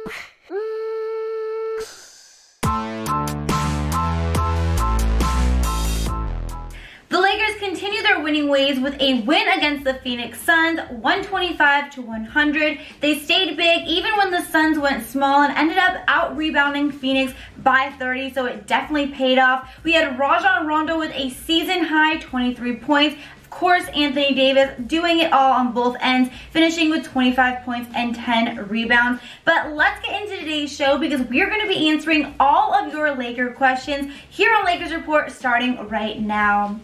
The Lakers continue their winning ways with a win against the Phoenix Suns, 125-100. They stayed big even when the Suns went small and ended up out-rebounding Phoenix by 30, so it definitely paid off. We had Rajon Rondo with a season-high 23 points. Of course, Anthony Davis doing it all on both ends, finishing with 25 points and 10 rebounds. But let's get into today's show because we're going to be answering all of your Laker questions here on Lakers Report starting right now.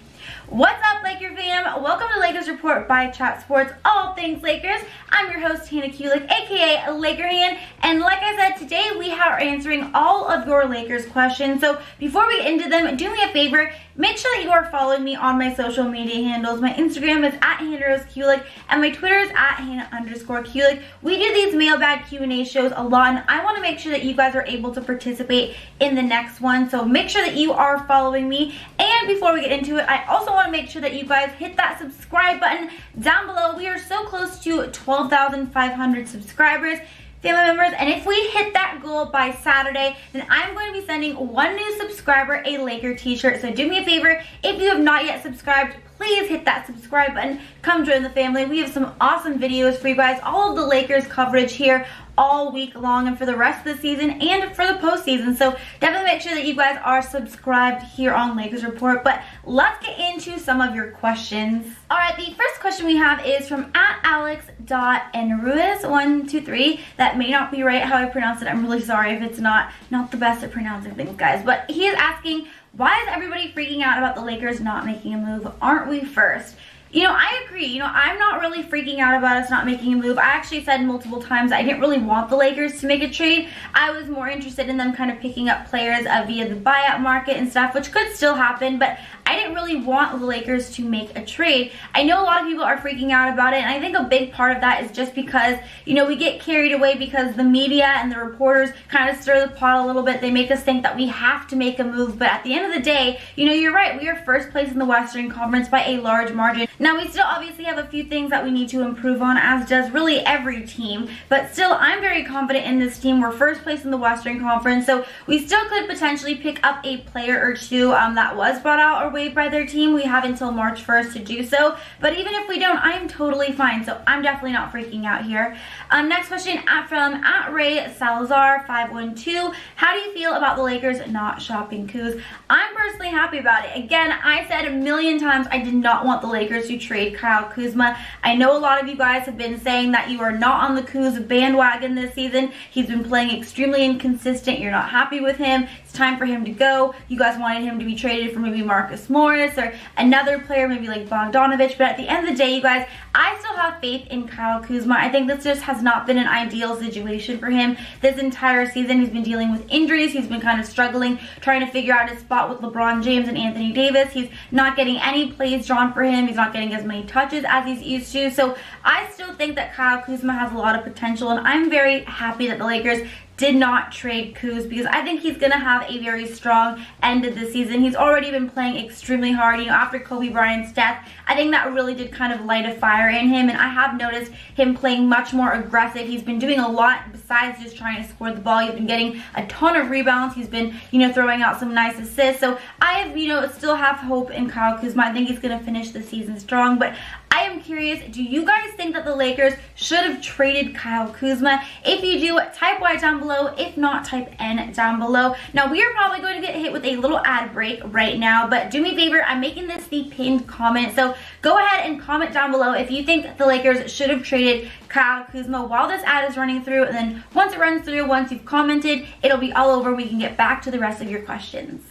What's up, Laker fam? Welcome to Lakers Report by Chat Sports, all things Lakers. I'm your host, Hannah Kulik, aka Laker Han, and like I said, today we are answering all of your Lakers questions. So before we get into them, do me a favor, make sure that you are following me on my social media handles. My Instagram is @HannahRoseKulik, and my Twitter is @Hannah_Kulik. We do these mailbag Q&A shows a lot, and I want to make sure that you guys are able to participate in the next one. So make sure that you are following me. And before we get into it, I also want to make sure that you guys hit that subscribe button down below. We are so close to 12,500 subscribers, family members, and if we hit that goal by Saturday, then I'm going to be sending one new subscriber a Laker t-shirt. So do me a favor, if you have not yet subscribed, please hit that subscribe button. Come join the family. We have some awesome videos for you guys, all of the Lakers coverage here all week long and for the rest of the season and for the postseason. So definitely make sure that you guys are subscribed here on Lakers Report. But let's get into some of your questions. All right, the first question we have is from @Alex.Enruiz123. That may not be right how I pronounce it. I'm really sorry if it's not the best at pronouncing things, guys. But he is asking, why is everybody freaking out about the Lakers not making a move? Aren't we first? You know, I agree. You know, I'm not really freaking out about us not making a move. I actually said multiple times I didn't really want the Lakers to make a trade. I was more interested in them kind of picking up players via the buyout market and stuff, which could still happen, but I didn't really want the Lakers to make a trade. I know a lot of people are freaking out about it, and I think a big part of that is just because, you know, we get carried away because the media and the reporters kind of stir the pot a little bit. They make us think that we have to make a move, but at the end of the day, you know, you're right. We are first place in the Western Conference by a large margin. Now, we still obviously have a few things that we need to improve on, as does really every team, but still, I'm very confident in this team. We're first place in the Western Conference, so we still could potentially pick up a player or two that was bought out or waived by their team. We have until March 1st to do so, but even if we don't, I'm totally fine, so I'm definitely not freaking out here. Next question from @RaySalazar512. How do you feel about the Lakers not shopping Kuz? I'm personally happy about it. Again, I said a million times I did not want the Lakers to trade Kyle Kuzma. I know a lot of you guys have been saying that you are not on the Kuz bandwagon this season. He's been playing extremely inconsistent. You're not happy with him. It's time for him to go. You guys wanted him to be traded for maybe Marcus Morris or another player, maybe like Bogdanovich. But at the end of the day, you guys, I still have faith in Kyle Kuzma. I think this just has not been an ideal situation for him this entire season. He's been dealing with injuries. He's been kind of struggling, trying to figure out his spot with LeBron James and Anthony Davis. He's not getting any plays drawn for him. He's not getting as many touches as he's used to. So I still think that Kyle Kuzma has a lot of potential, and I'm very happy that the Lakers did not trade Kuz because I think he's going to have a very strong end of the season. He's already been playing extremely hard. You know, after Kobe Bryant's death, I think that really did kind of light a fire in him, and I have noticed him playing much more aggressive. He's been doing a lot besides just trying to score the ball. He's been getting a ton of rebounds. He's been, you know, throwing out some nice assists. So I have, you know, still have hope in Kyle Kuzma. I think he's going to finish the season strong, but I am curious, do you guys think that the Lakers should have traded Kyle Kuzma? If you do, type Y down below. If not, type N down below. Now, we are probably going to get hit with a little ad break right now, but do me a favor, I'm making this the pinned comment, so go ahead and comment down below if you think the Lakers should have traded Kyle Kuzma while this ad is running through, and then once it runs through, once you've commented, it'll be all over. We can get back to the rest of your questions.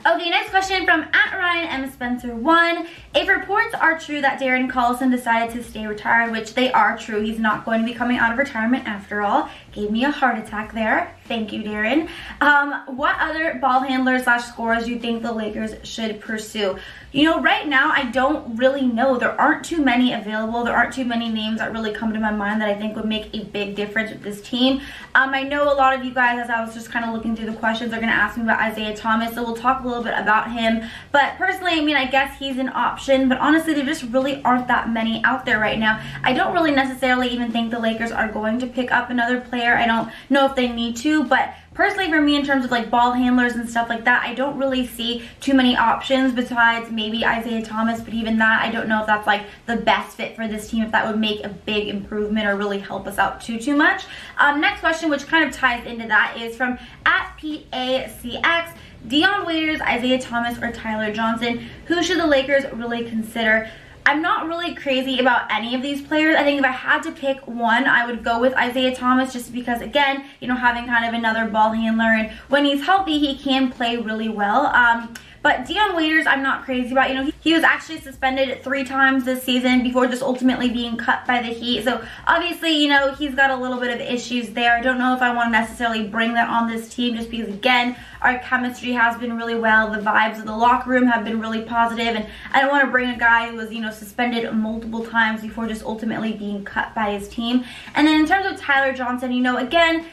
Okay, next question from @RyanMSpencer1. If reports are true that Darren Collison decided to stay retired, which they are true, he's not going to be coming out of retirement after all. Gave me a heart attack there. Thank you, Darren. What other ball handlers / scorers do you think the Lakers should pursue? You know, right now, I don't really know. There aren't too many available. There aren't too many names that really come to my mind that I think would make a big difference with this team. I know a lot of you guys, as I was just kind of looking through the questions, are going to ask me about Isaiah Thomas, so we'll talk a little bit about him. But personally, I mean, I guess he's an option, but honestly, there just really aren't that many out there right now. I don't really necessarily even think the Lakers are going to pick up another player. I don't know if they need to, but personally for me, in terms of like ball handlers and stuff like that, I don't really see too many options besides maybe Isaiah Thomas, but even that, I don't know if that's like the best fit for this team, if that would make a big improvement or really help us out too much. Next question, which kind of ties into that, is from @PACX. Dion Waiters, Isaiah Thomas, or Tyler Johnson, who should the Lakers really consider? I'm not really crazy about any of these players. I think if I had to pick one, I would go with Isaiah Thomas, just because, again, you know, having kind of another ball handler, and when he's healthy, he can play really well. But Dion Waiters, I'm not crazy about. You know, he was actually suspended 3 times this season before just ultimately being cut by the Heat. So obviously, you know, he's got a little bit of issues there. I don't know if I want to necessarily bring that on this team, just because, again, our chemistry has been really well. The vibes of the locker room have been really positive, and I don't want to bring a guy who was, you know, suspended multiple times before just ultimately being cut by his team. And then in terms of Tyler Johnson, you know, again,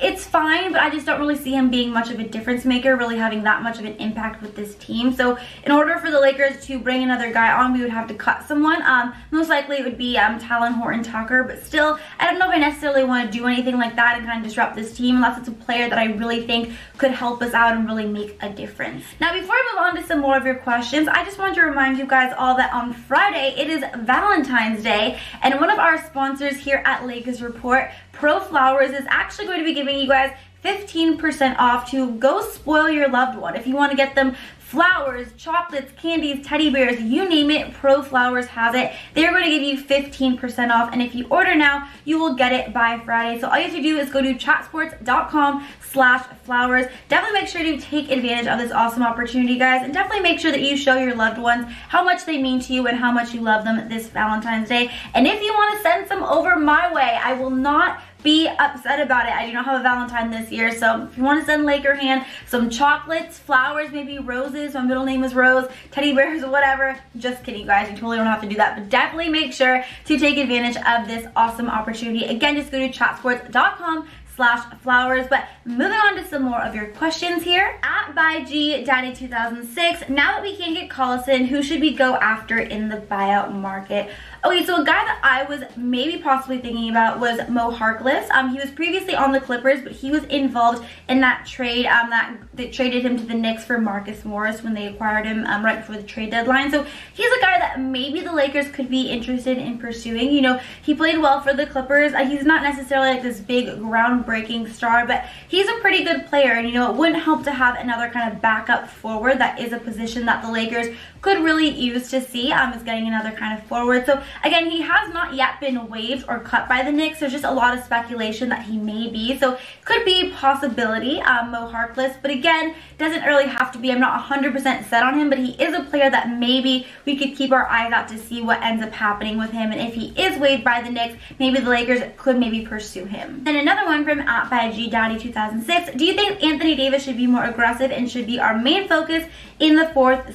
it's fine, but I just don't really see him being much of a difference maker, really having that much of an impact with this team. So in order for the Lakers to bring another guy on, we would have to cut someone. Most likely it would be Talon Horton-Tucker, but still, I don't know if I necessarily want to do anything like that and kind of disrupt this team unless it's a player that I really think could help us out and really make a difference. Now, before I move on to some more of your questions, I just want to remind you guys all that on Friday, it is Valentine's Day, and one of our sponsors here at Lakers Report, Pro Flowers, is actually going to be giving you guys 15% off to go spoil your loved one. If you want to get them flowers, chocolates, candies, teddy bears, you name it, Pro Flowers has it. They're going to give you 15% off, and if you order now, you will get it by Friday. So all you have to do is go to chatsports.com/flowers. Definitely make sure to take advantage of this awesome opportunity, guys, and definitely make sure that you show your loved ones how much they mean to you and how much you love them this Valentine's Day. And if you want to send some over my way, I will not be upset about it. I do not have a Valentine this year, so if you want to send Laker Hand some chocolates, flowers, maybe roses, my middle name is Rose, teddy bears, whatever, just kidding, guys, you totally don't have to do that, but definitely make sure to take advantage of this awesome opportunity. Again, just go to chatsports.com/flowers. But moving on to some more of your questions here. @ByGDaddy2006, now that we can't get Collison, who should we go after in the buyout market? Okay, so a guy that I was maybe possibly thinking about was Mo Harkless. He was previously on the Clippers, but he was involved in that trade that they traded him to the Knicks for Marcus Morris when they acquired him right before the trade deadline. So he's a guy that maybe the Lakers could be interested in pursuing. You know, he played well for the Clippers. He's not necessarily like this big groundbreaking star, but he's a pretty good player, and you know, it wouldn't help to have another kind of backup forward. That is a position that the Lakers could really use to see is getting another kind of forward. So again, he has not yet been waived or cut by the Knicks. There's just a lot of speculation that he may be, so could be a possibility, Mo Harkless, but again, doesn't really have to be. I'm not 100% set on him, but he is a player that maybe we could keep our eyes out to see what ends up happening with him, and if he is waived by the Knicks, maybe the Lakers could maybe pursue him. And another one from @ByGDaddy2006, do you think Anthony Davis should be more aggressive and should be our main focus in the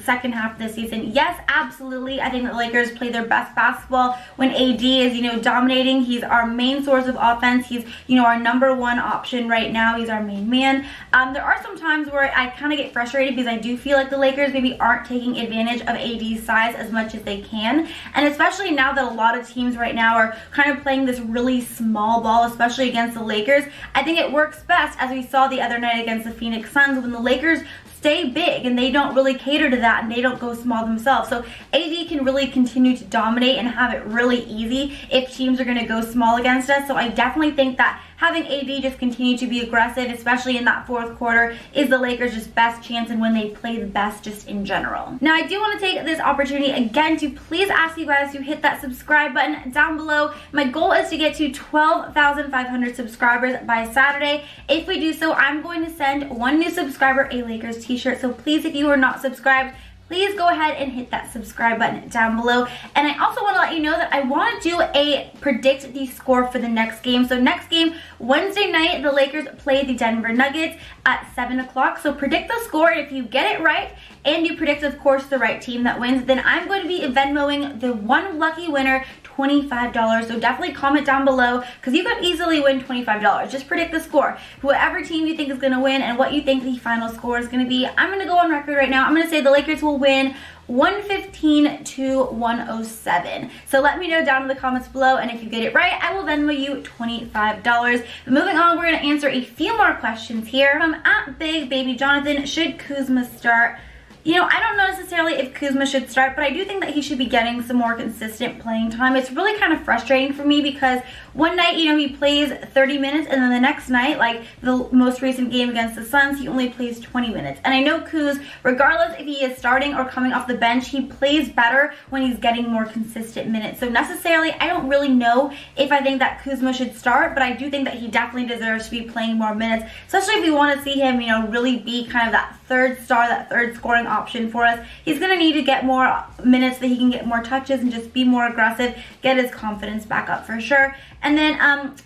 second half of this season? Yes, absolutely. I think the Lakers play their best basketball when AD is, you know, dominating. He's our main source of offense. He's, you know, our #1 option right now. He's our main man. There are some times where I kind of get frustrated because I do feel like the Lakers maybe aren't taking advantage of AD's size as much as they can, and especially now that a lot of teams right now are kind of playing this really small ball, especially against the Lakers. I think it works best, as we saw the other night against the Phoenix Suns, when the Lakers stay big and they don't really cater to that and they don't go small themselves. So AD can really continue to dominate and have it really easy if teams are going to go small against us. So I definitely think that having AD just continue to be aggressive, especially in that fourth quarter, is the Lakers' just best chance and when they play the best just in general. Now, I do want to take this opportunity again to please ask you guys to hit that subscribe button down below. My goal is to get to 12,500 subscribers by Saturday. If we do so, I'm going to send one new subscriber a Lakers t-shirt. So please, if you are not subscribed, please go ahead and hit that subscribe button down below. And I also want to let you know that I want to do a predict the score for the next game. So next game, Wednesday night, the Lakers play the Denver Nuggets at 7 o'clock. So predict the score. If you get it right and you predict, of course, the right team that wins, then I'm going to be Venmoing the one lucky winner $25. So definitely comment down below because you could easily win $25. Just predict the score. Whatever team you think is going to win and what you think the final score is going to be. I'm going to go on record right now. I'm going to say the Lakers will win 115 to 107. So let me know down in the comments below, and if you get it right, I will Venmo you $25. But moving on, we're going to answer a few more questions here. From @BigBabyJonathan, should Kuzma start? You know, I don't know necessarily if Kuzma should start, but I do think that he should be getting some more consistent playing time. It's really kind of frustrating for me because one night, you know, he plays 30 minutes and then the next night, like the most recent game against the Suns, he only plays 20 minutes. And I know Kuz, regardless if he is starting or coming off the bench, he plays better when he's getting more consistent minutes. So necessarily, I don't really know if I think that Kuzma should start, but I do think that he definitely deserves to be playing more minutes, especially if we want to see him, you know, really be kind of that third star, that third scoring option for us. He's going to need to get more minutes so that he can get more touches and just be more aggressive, get his confidence back up for sure. And then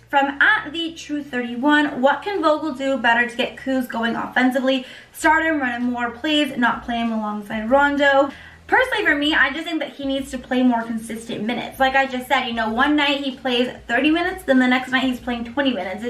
from @TheTrue31, what can Vogel do better to get Kuz going offensively? Start him, run him more plays, not play him alongside Rondo. Personally, for me, I just think that he needs to play more consistent minutes. Like I just said, you know, one night he plays 30 minutes, then the next night he's playing 20 minutes.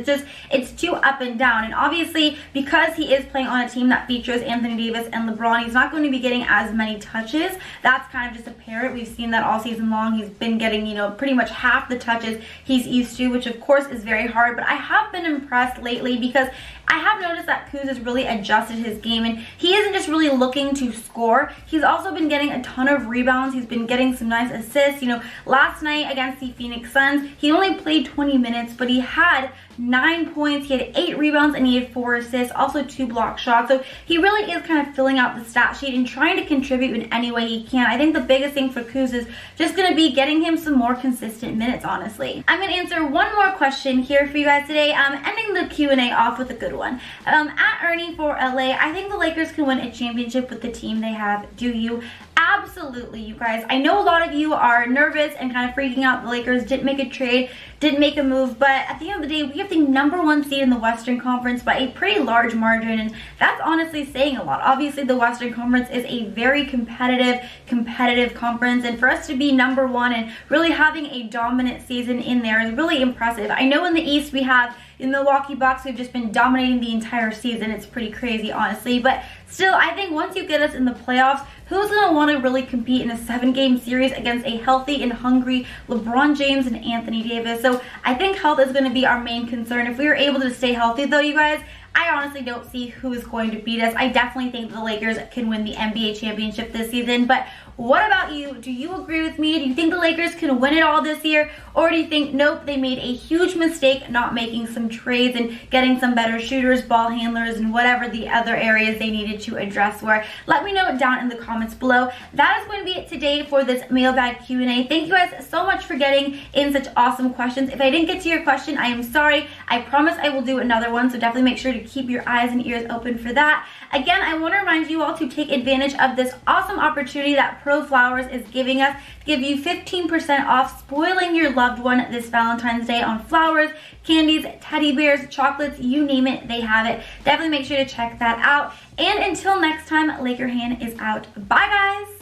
It's too up and down. And obviously, because he is playing on a team that features Anthony Davis and LeBron, he's not going to be getting as many touches. That's kind of just apparent. We've seen that all season long. He's been getting, you know, pretty much half the touches he's used to, which of course is very hard. But I have been impressed lately because I have noticed that Kuz has really adjusted his game, and he isn't just really looking to score. He's also been getting a ton of rebounds. He's been getting some nice assists. You know, last night against the Phoenix Suns, he only played 20 minutes, but he had 9 points, he had 8 rebounds, and he had 4 assists, also 2 block shots. So he really is kind of filling out the stat sheet and trying to contribute in any way he can. I think the biggest thing for Kuz is just going to be getting him some more consistent minutes, honestly. I'm going to answer one more question here for you guys today. Ending the Q&A off with a good one. @Ernie4LA, I think the Lakers can win a championship with the team they have. Do you? Absolutely, you guys. I know a lot of you are nervous and kind of freaking out. The Lakers didn't make a trade, didn't make a move, but at the end of the day, we have the #1 seed in the Western Conference by a pretty large margin, and that's honestly saying a lot. Obviously, the Western Conference is a very competitive conference, and for us to be #1 and really having a dominant season in there is really impressive. I know in the East we have the Milwaukee Bucks, who've just been dominating the entire season. It's pretty crazy, honestly, but still, I think once you get us in the playoffs, who's going to want to really compete in a 7-game series against a healthy and hungry LeBron James and Anthony Davis? So I think health is going to be our main concern. If we are able to stay healthy, though, you guys, I honestly don't see who is going to beat us. I definitely think the Lakers can win the NBA championship this season, but what about you? Do you agree with me? Do you think the Lakers can win it all this year? Or do you think, nope, they made a huge mistake not making some trades and getting some better shooters, ball handlers, and whatever the other areas they needed to address were? Let me know down in the comments below. That is going to be it today for this mailbag Q&A. Thank you guys so much for getting in such awesome questions. If I didn't get to your question, I am sorry. I promise I will do another one, so definitely make sure to keep your eyes and ears open for that. Again, I want to remind you all to take advantage of this awesome opportunity that Pro Flowers is giving us to give you 15% off spoiling your loved one this Valentine's Day on flowers, candies, teddy bears, chocolates, you name it, they have it. Definitely make sure to check that out. And until next time, Laker Hand is out. Bye, guys!